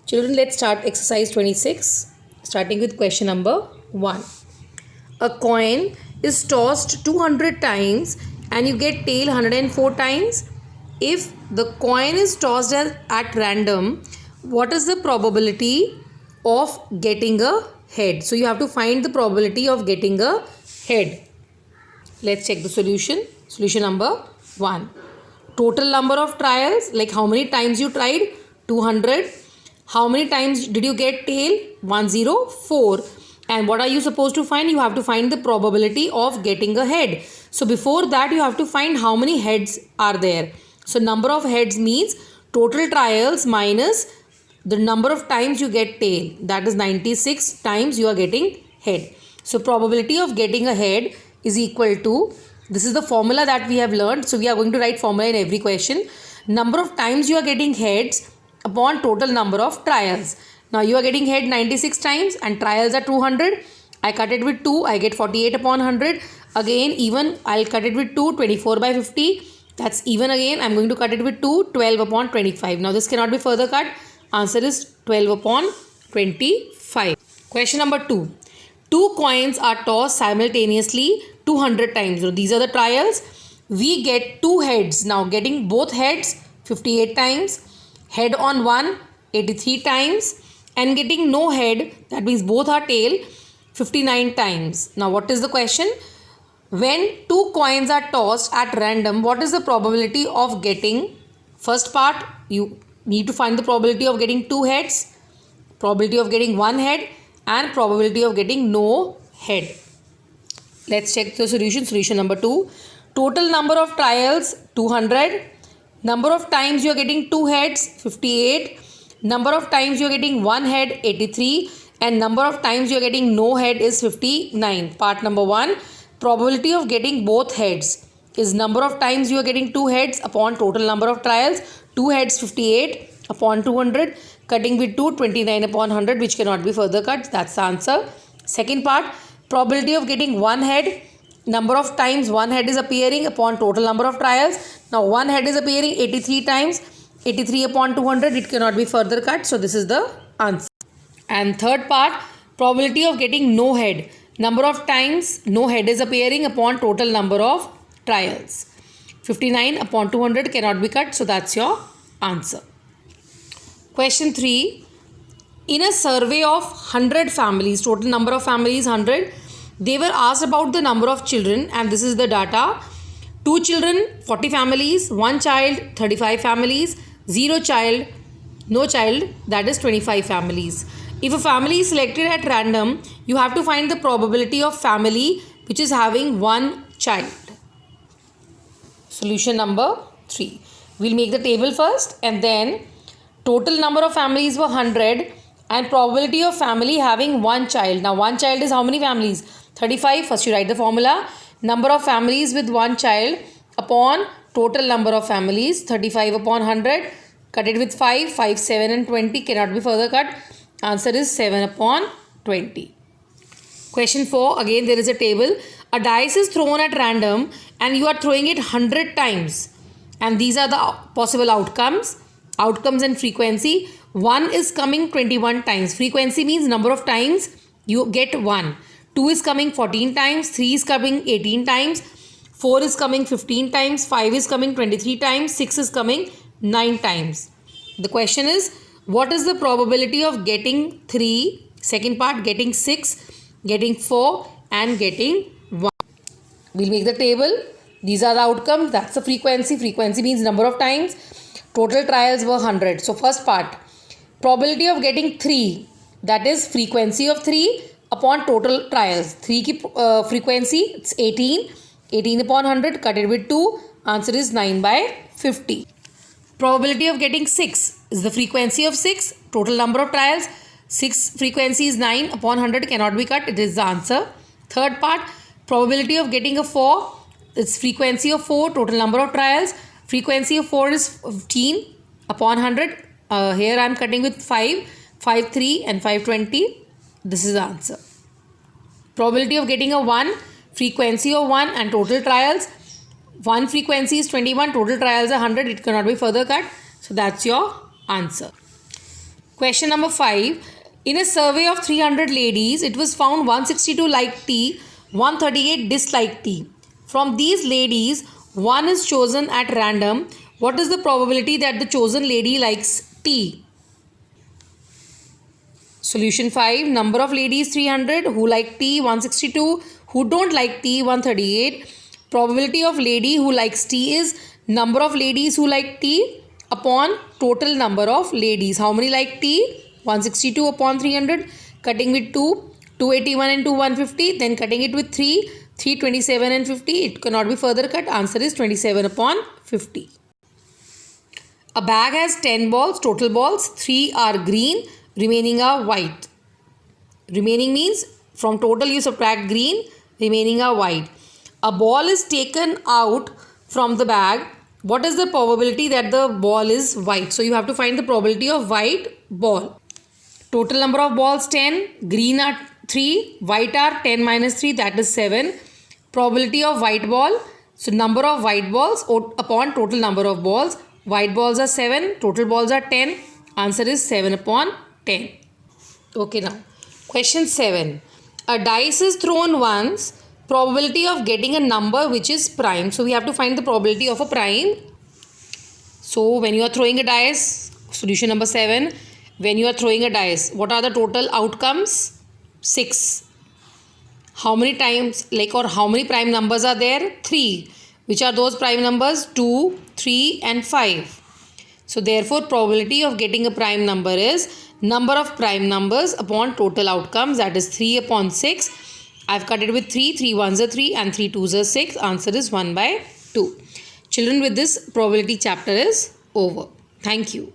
Children, let's start exercise 26, starting with question number 1. A coin is tossed 200 times and you get tail 104 times. If the coin is tossed at random, what is the probability of getting a head? So you have to find the probability of getting a head. Let's check the solution. Solution number 1. Total number of trials, like how many times you tried? 200. How many times did you get tail? 104. And what are you supposed to find? You have to find the probability of getting a head. So before that, you have to find how many heads are there. So number of heads means total trials minus the number of times you get tail. That is 96 times you are getting head. So probability of getting a head is equal to, this is the formula that we have learned. So we are going to write formula in every question. Number of times you are getting heads upon total number of trials. Now you are getting head 96 times and trials are 200. I cut it with 2. I get 48 upon 100. Again, even I'll cut it with 2. 24 by 50. That's even again. I'm going to cut it with 2. 12 upon 25. Now this cannot be further cut. Answer is 12 upon 25. Question number 2. Two coins are tossed simultaneously 200 times. So these are the trials. We get two heads. Now getting both heads 58 times. Head on one 83 times. And getting no head, that means both are tail, 59 times. Now what is the question? When two coins are tossed at random, what is the probability of getting? First part, you need to find the probability of getting two heads, probability of getting one head, and probability of getting no head. Let's check the solution. Solution number 2. Total number of trials 200. Number of times you are getting two heads 58. Number of times you are getting one head 83. And number of times you are getting no head is 59. Part number 1. Probability of getting both heads is number of times you are getting two heads upon total number of trials. Two heads 58 upon 200. Cutting with 2 29 upon 100, which cannot be further cut. That's the answer. Second part. Probability of getting one head. Number of times one head is appearing upon total number of trials. Now one head is appearing 83 times. 83 upon 200. It cannot be further cut. So this is the answer. And third part. Probability of getting no head. Number of times no head is appearing upon total number of trials. 59 upon 200 cannot be cut. So that's your answer. Question 3. In a survey of 100 families, total number of families 100, they were asked about the number of children, and this is the data. 2 children, 40 families, 1 child, 35 families, 0 child, no child, that is 25 families. If a family is selected at random, you have to find the probability of family which is having one child. Solution number 3. We'll make the table first, and then total number of families were 100 and probability of family having one child. Now one child is how many families? 35. First you write the formula. Number of families with one child upon total number of families. 35 upon 100. Cut it with 5. 5, 7 and 20 cannot be further cut. Answer is 7 upon 20. Question 4. Again there is a table. A dice is thrown at random and you are throwing it 100 times. And these are the possible outcomes. Outcomes and frequency. 1 is coming 21 times. Frequency means number of times you get 1. 2 is coming 14 times. 3 is coming 18 times. 4 is coming 15 times. 5 is coming 23 times. 6 is coming 9 times. The question is, what is the probability of getting 3? Second part, getting 6, getting 4 and getting 1. We'll make the table. These are the outcomes. That's the frequency. Frequency means number of times. Total trials were 100. So first part, probability of getting 3, that is frequency of 3 upon total trials. 3 ki frequency, it's 18. 18 upon 100, cut it with 2. Answer is 9 by 50. Probability of getting 6 is the frequency of 6. Total number of trials. 6 frequency is 9 upon 100, cannot be cut. It is the answer. Third part, probability of getting a 4. It's frequency of 4. Total number of trials. Frequency of 4 is 15 upon 100. Here I am cutting with 5, 5, 3 and 5, 20. This is the answer. Probability of getting a 1. Frequency of 1 and total trials. 1 frequency is 21. Total trials are 100. It cannot be further cut. So that's your answer. Question number 5. In a survey of 300 ladies, it was found 162 liked tea, 138 disliked tea. From these ladies, one is chosen at random. What is the probability that the chosen lady likes tea? Solution 5. Number of ladies 300, who like tea 162, who don't like tea 138. Probability of lady who likes tea is number of ladies who like tea upon total number of ladies. How many like tea? 162 upon 300. Cutting with 2, 281 and 2, 150. Then cutting it with 3, 327 and 50. It cannot be further cut. Answer is 27 upon 50. A bag has 10 balls, total balls. 3 are green, remaining are white. Remaining means from total you subtract green, remaining are white. A ball is taken out from the bag. What is the probability that the ball is white? So you have to find the probability of white ball. Total number of balls 10, green are 3, white are 10 minus 3, that is 7. Probability of white ball, so number of white balls upon total number of balls. White balls are 7, total balls are 10. Answer is 7 upon 10. Okay, now question 7. A dice is thrown once. Probability of getting a number which is prime. So we have to find the probability of a prime. So when you are throwing a dice, solution number 7. When you are throwing a dice, what are the total outcomes? 6. How many times, or how many prime numbers are there? 3. Which are those prime numbers? 2, 3 and 5. So therefore probability of getting a prime number is number of prime numbers upon total outcomes, that is 3 upon 6. I've cut it with 3. 3 ones are 3 and 3 twos are 6. Answer is 1/2. Children, with this probability chapter is over. Thank you.